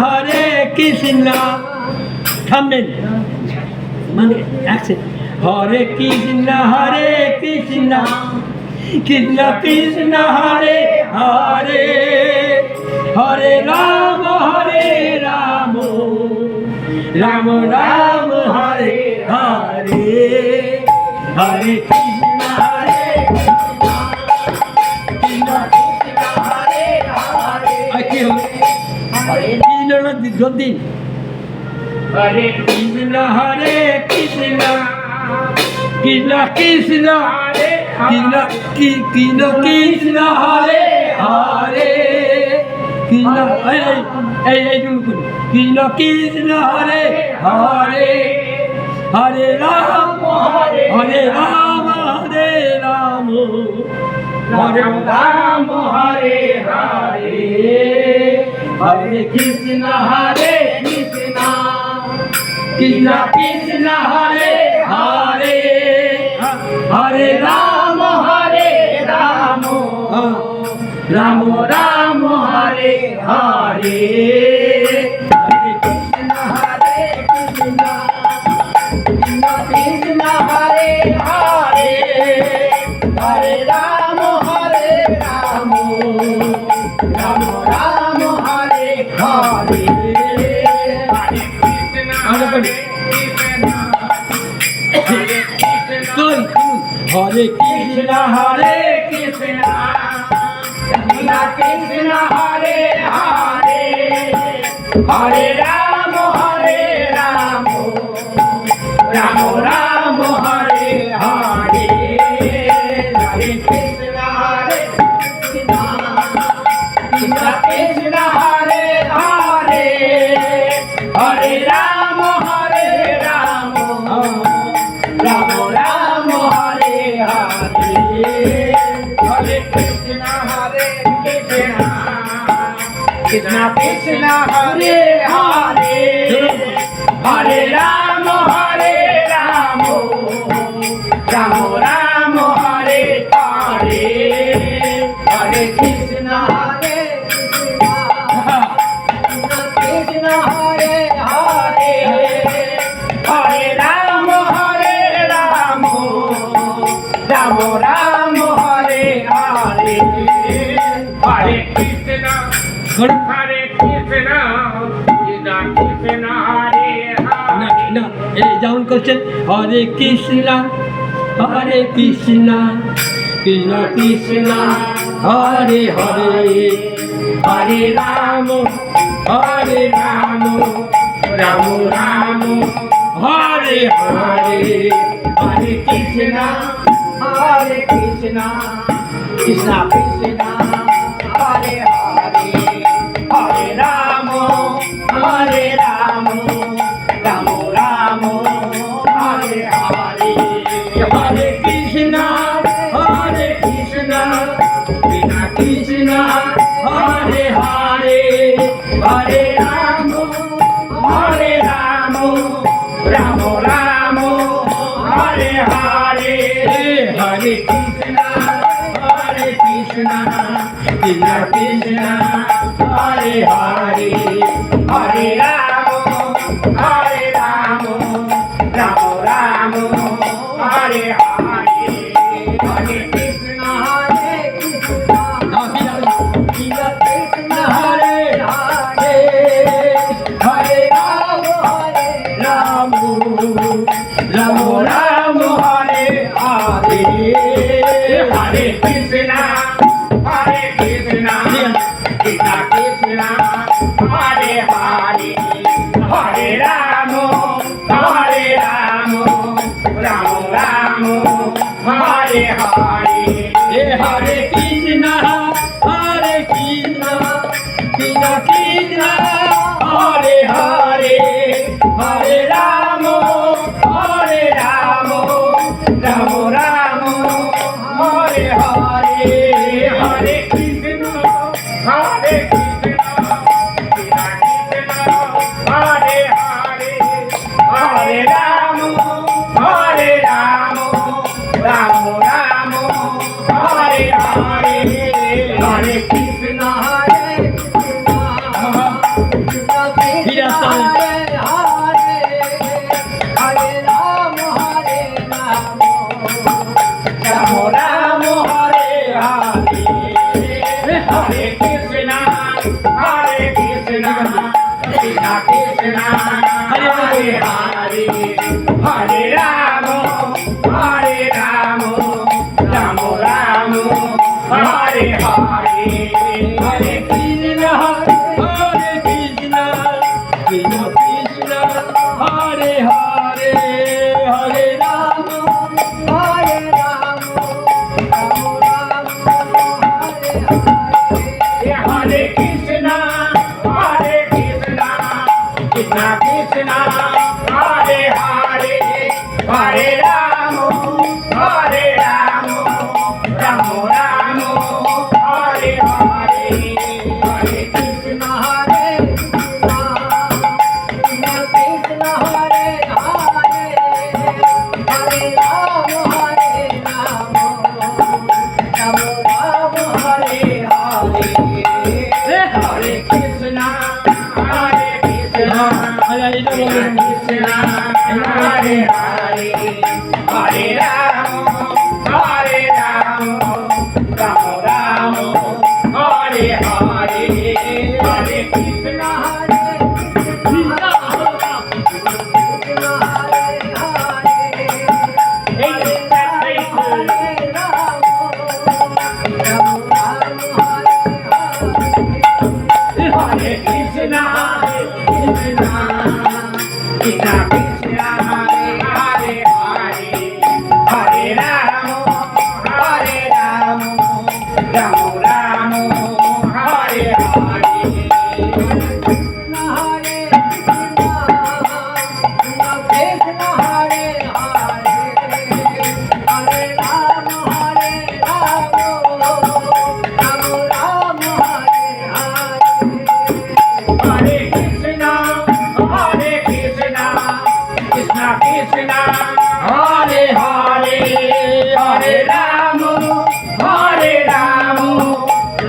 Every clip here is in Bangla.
হরে কৃষ্ণ থামবেন মানে অ্যাকশন হরে কৃষ্ণ কৃষ্ণ কৃষ্ণ হরে হরে হরে রাম রাম রাম হরে হরে হরে কৃষ্ণ কৃষ্ণ হরে হরে কি হবে জলদি হরে কৃষ্ণ কৃষ্ণ কৃষ্ণ হরে কৃষ্ণ কৃষ্ণ হরে হরে কৃষ্ণ কৃষ্ণ কৃষ্ণ হরে হরে হরে রাম হরে রাম হরে রাম হরে রাম হরে হরে হরে কৃষ্ণ কৃষ্ণ কৃষ্ণ কৃষ্ণ হরে হরে হরে রাম রাম রাম হরে হরে হরে কৃষ্ণ কৃষ্ণ কৃষ্ণ কৃষ্ণ হরে হরে হরে রাম রাম রাম হরে হরে হরে কৃষ্ণ কৃষ্ণ কৃষ্ণ হরে হরে হরে রাম রাম রাম রাম হরে হরে হরে কৃষ্ণ কৃষ্ণ কৃষ্ণ হরে হরে হরে রাম রাম রাম রাম হরে হরে হরে কৃষ্ণ কৃষ্ণ কৃষ্ণ কৃষ্ণ হরে হরে হরে রাম রাম রাম রাম হরে হরে হরে কৃষ্ণ কৃষ্ণ হরে হরে হরে রাম রাম রাম রাম হরে হরে হরে কৃষ্ণ হরে কৃষ্ণ কৃষ্ণ কৃষ্ণ হরে হরে না এই যেমন করছেন হরে কৃষ্ণ কৃষ্ণ কৃষ্ণ হরে হরে হরে রাম রাম রাম রাম হরে হরে হরে কৃষ্ণ কৃষ্ণ কৃষ্ণ কৃষ্ণ হরে হরে হরে রাম রাম রাম রাম হরে হরে হরে কৃষ্ণ কৃষ্ণ কৃষ্ণ হরে হরে হরে রাম রাম রাম রাম হরে হরে হরে কৃষ্ণ কৃষ্ণ কৃষ্ণ হরে হরে হরে রাম রাম রাম রাম হরে হরে হরে কৃষ্ণ কৃষ্ণ হরে হরে হরে রাম রাম রাম রাম হরে হরে হরে কৃষ্ণ কৃষ্ণ কৃষ্ণ কৃষ্ণ হরে হরে হরে রাম রাম রাম রাম হরে হরে হরে কৃষ্ণ কৃষ্ণ কৃষ্ণ হরে হরে হরে রাম রাম রাম রাম হরে হরে হরে কৃষ্ণ হরে হরে হরে রাম রাম রাম হরে হরে হরে কৃষ্ণ রাম রাম হরে হরে হরে কৃষ্ণ হরে কৃষ্ণ কৃষ্ণ কৃষ্ণ হরে হরে হরে রাম রাম রাম রাম হরে হরে হরে কৃষ্ণ হরে কৃষ্ণ কৃষ্ণ কৃষ্ণ হরে হরে হরে রাম হরে রাম রাম রাম হরে হরে হরে কৃষ্ণ কৃষ্ণ কৃষ্ণ হরে হরে হরে রাম রাম রাম রাম হরে হরে হরে কৃষ্ণ হরে কৃষ্ণ কৃষ্ণ হরে হরে হরে রাম রাম রাম হরে হরে হরে কৃষ্ণ কৃষ্ণ হরে এটা বলুন কৃষ্ণ হরে হরে হরে রাম রাম রাম রাম হরে হরে হরে কৃষ্ণ হরে কৃষ্ণ কৃষ্ণ হরে হরে এই এই হরে রাম রাম রাম হরে হরে হরে কৃষ্ণ কৃষ্ণ কৃষ্ণ কৃষ্ণ হরে হরে হরে রাম রাম রাম হরে হরে কৃষ্ণ হরে কৃষ্ণ কৃষ্ণ হরে হরে হরে রাম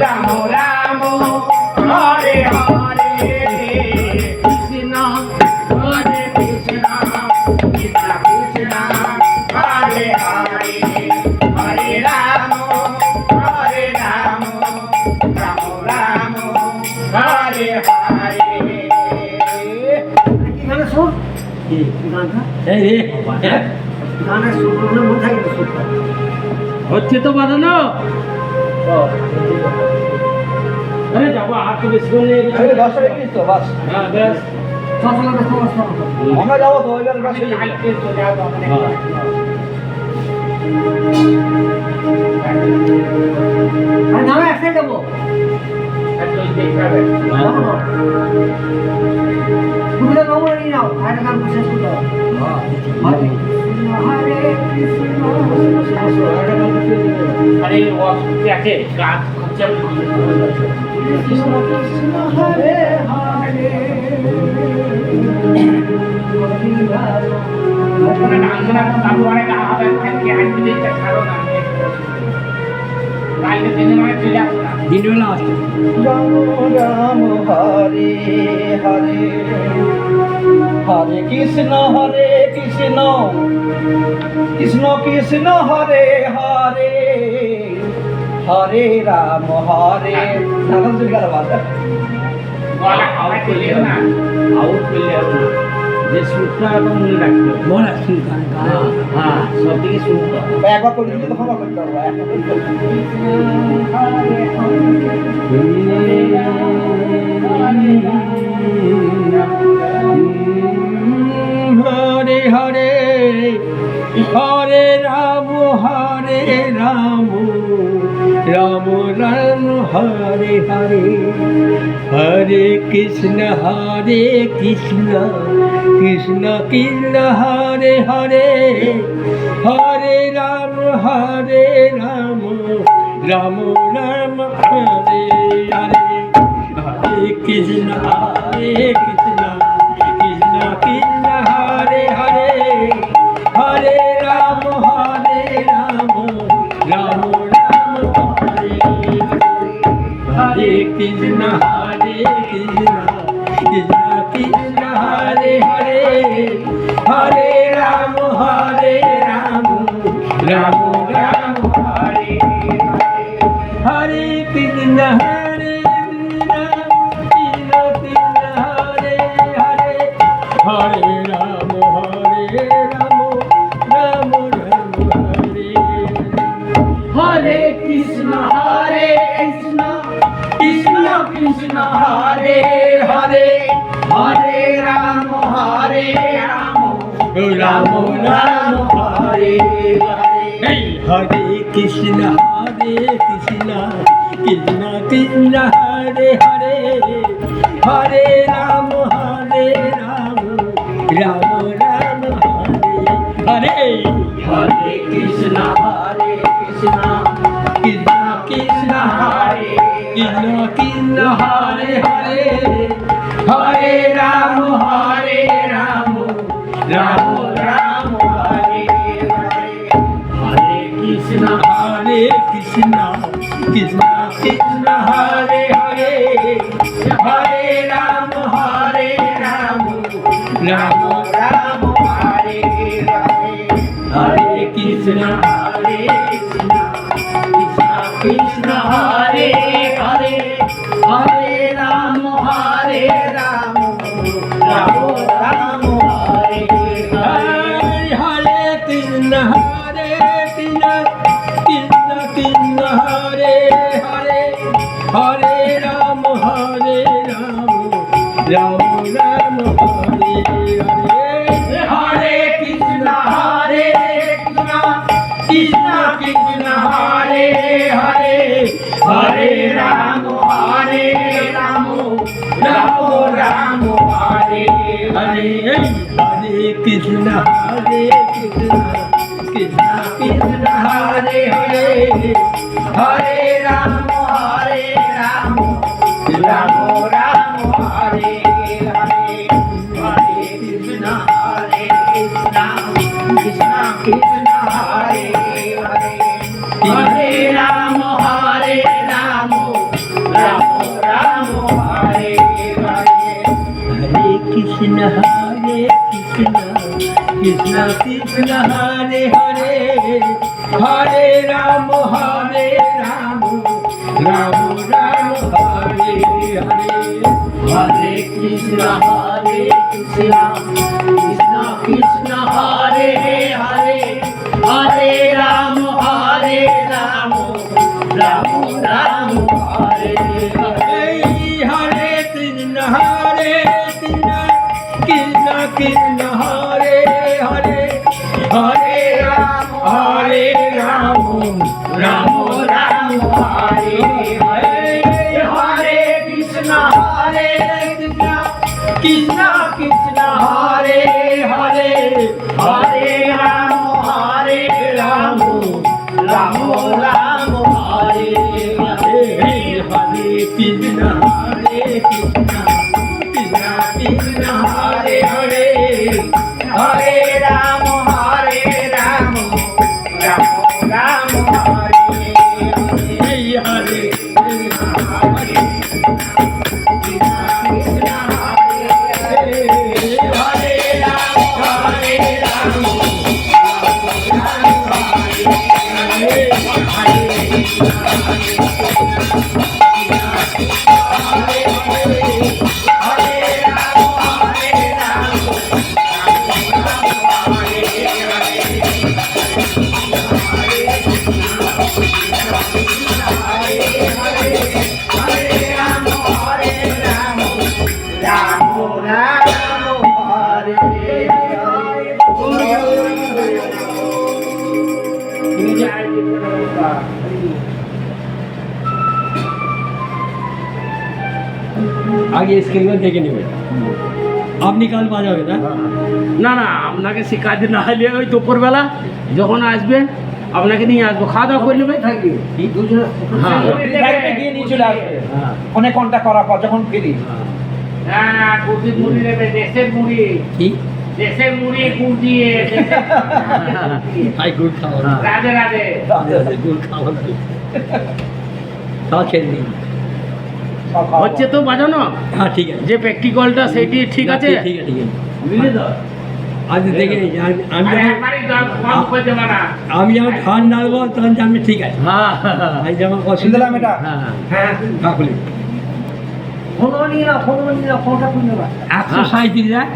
রাম রাম হরে হরে হরে কৃষ্ণ কৃষ্ণ কৃষ্ণ হরে হরে হরে রাম রাম রাম হরে হরে কৃষ্ণ কৃষ্ণ কৃষ্ণ কৃষ্ণ হরে হরে হরে রাম রাম রাম হরে হরে গানের সুর গানটা এই রে গানের সুর মনে থাকে তো সুরটা হচ্ছে তো বাঁধানো আরে যাবো আর তো বেশি করে নিয়ে গেছি। 10 টাকা কিনিস তো বাস হ্যাঁ বেশ সকালে তো সমস্যা আমরা যাবো তো ওইবার বাসে আর নামে একসাথে যাবো দুটো নম্বর নিয়ে নাও আর গান শেষ করতে হবে হরে কৃষ্ণ আরে অসুবিধা আছে গাছ হচ্ছে কৃষ্ণ কৃষ্ণ হরে হরে ওখানে ডাঙ্গনা বাবু অনেক গান হবে কি আজ দিতে ছাড়ো না কালকে দিনে মানে চলে আসো না দিনবেলা আসছে রাম রাম হরে হরে হরে কৃষ্ণ কৃষ্ণ কৃষ্ণ হরে হরে হরে রাম হরে নাম জিজ্ঞার বাদ গলা খাওয়া চলে না আউট করলে হবে না যে সুরটা এখন মনে রাখতে হবে মনে রাখতে হ্যাঁ সব দিকে শুনতে হবে একবার করে দিলে তখন করতে পারবো একবার করতে হরে হরে হরে রাম রাম রাম হরে হরে হরে কৃষ্ণ কৃষ্ণ কৃষ্ণ হরে হরে হরে রাম রাম রাম হরে হরে হরে কৃষ্ণ কৃষ্ণ কৃষ্ণ কৃষ্ণ হরে হরে হরে রাম রাম রাম হরে হরে কৃষ্ণ কৃষ্ণ কৃষ্ণ কৃষ্ণ হরে হরে হরে রাম রাম রাম রাম হরে হরে কৃষ্ণ হরে কৃষ্ণ কৃষ্ণ কৃষ্ণ হরে হরে হরে রাম রাম রাম হরে হরে কৃষ্ণ কৃষ্ণ কৃষ্ণ হরে হরে হরে রাম রাম রাম হরে হরে হরে কৃষ্ণ কৃষ্ণ কৃষ্ণ কৃষ্ণ হরে হরে হরে রাম রাম রাম হরে হরে হরে কৃষ্ণ কৃষ্ণ কৃষ্ণ হরে কৃষ্ণ কৃষ্ণ হরে হরে হরে রাম রাম রাম হরে হরে হরে কৃষ্ণ কৃষ্ণ কৃষ্ণ কৃষ্ণ হরে হরে হরে রাম রাম রাম রাম হরে হরে হরে কৃষ্ণ কৃষ্ণ কৃষ্ণ কৃষ্ণ হরে হরে হরে রাম রাম রাম রাম হরে হরে হরে কৃষ্ণ কৃষ্ণ কৃষ্ণ কৃষ্ণ হরে হরে হরে রাম রাম রাম হরে হরে হরে কৃষ্ণ কৃষ্ণ কৃষ্ণ কৃষ্ণ হরে হরে হরে রাম রাম রাম রাম হরে হরে হরে কৃষ্ণ কৃষ্ণ কৃষ্ণ কৃষ্ণ হরে হরে হরে রাম রাম রাম রাম হরে হরে হরে কৃষ্ণ কৃষ্ণ কৃষ্ণ কৃষ্ণ হরে হরে হরে রাম রাম রাম রাম হরে হরে হরে কৃষ্ণ কৃষ্ণ কৃষ্ণ কৃষ্ণ হরে হরে হরে রাম রাম রাম রাম হরে হরে হরে কৃষ্ণ কৃষ্ণ কৃষ্ণ কৃষ্ণ হরে হরে হরে রাম রাম রাম রাম হরে হরে হরে কৃষ্ণ কৃষ্ণ কৃষ্ণ কৃষ্ণ হরে হরে হরে রাম রাম রাম হরে হরে হরে কৃষ্ণ কৃষ্ণ কৃষ্ণ কৃষ্ণ হরে হরে হরে রাম রাম রাম রাম হরে হরে হরে কৃষ্ণ কৃষ্ণ কৃষ্ণ কৃষ্ণ হরে হরে হরে রাম রাম রাম রাম হরে হরে হরে আগে স্ক্রিনে দেখে নেবেন আপনি কাল বাজাবেন না না আপনাকে শিকায়ত না হলে ওই দুপুরবেলা যখন আসবেন আপনাকে নিয়ে আসবো, খাওয়া দাওয়া করে নেবে। থাকি হ্যাঁ গিয়ে নিয়ে চলে আসবে অনেক ঘন্টা করার পর যখন ফিরি। হ্যাঁ গুড়ির মুড়ি নেবে, দেশের মুড়ি, কি দেশের মুড়ি গুড় দিয়ে। ভাই গুড় খাওয়া রাধে রাধে। গুড় খাওয়া খাওয়া খেয়ে নিন। হচ্ছে তো বাজানো? হ্যাঁ ঠিক আছে, যে প্র্যাকটিক্যালটা সেইটি ঠিক আছে। ঠিক আছে বুঝলি তো? আচ্ছা দেখে নিচ্ছি। আমি আর যখন একবারই কম করে দেবে না। আমি যখন খাওয়ান ডালবো তখন জানবে ঠিক আছে। হ্যাঁ আমি যেমন শুনতে অসুবিধা পেলাম এটা হ্যাঁ হ্যাঁ কাকুলি ফোনও নিয়ে নাও ফোনটা খুলে নেবা 137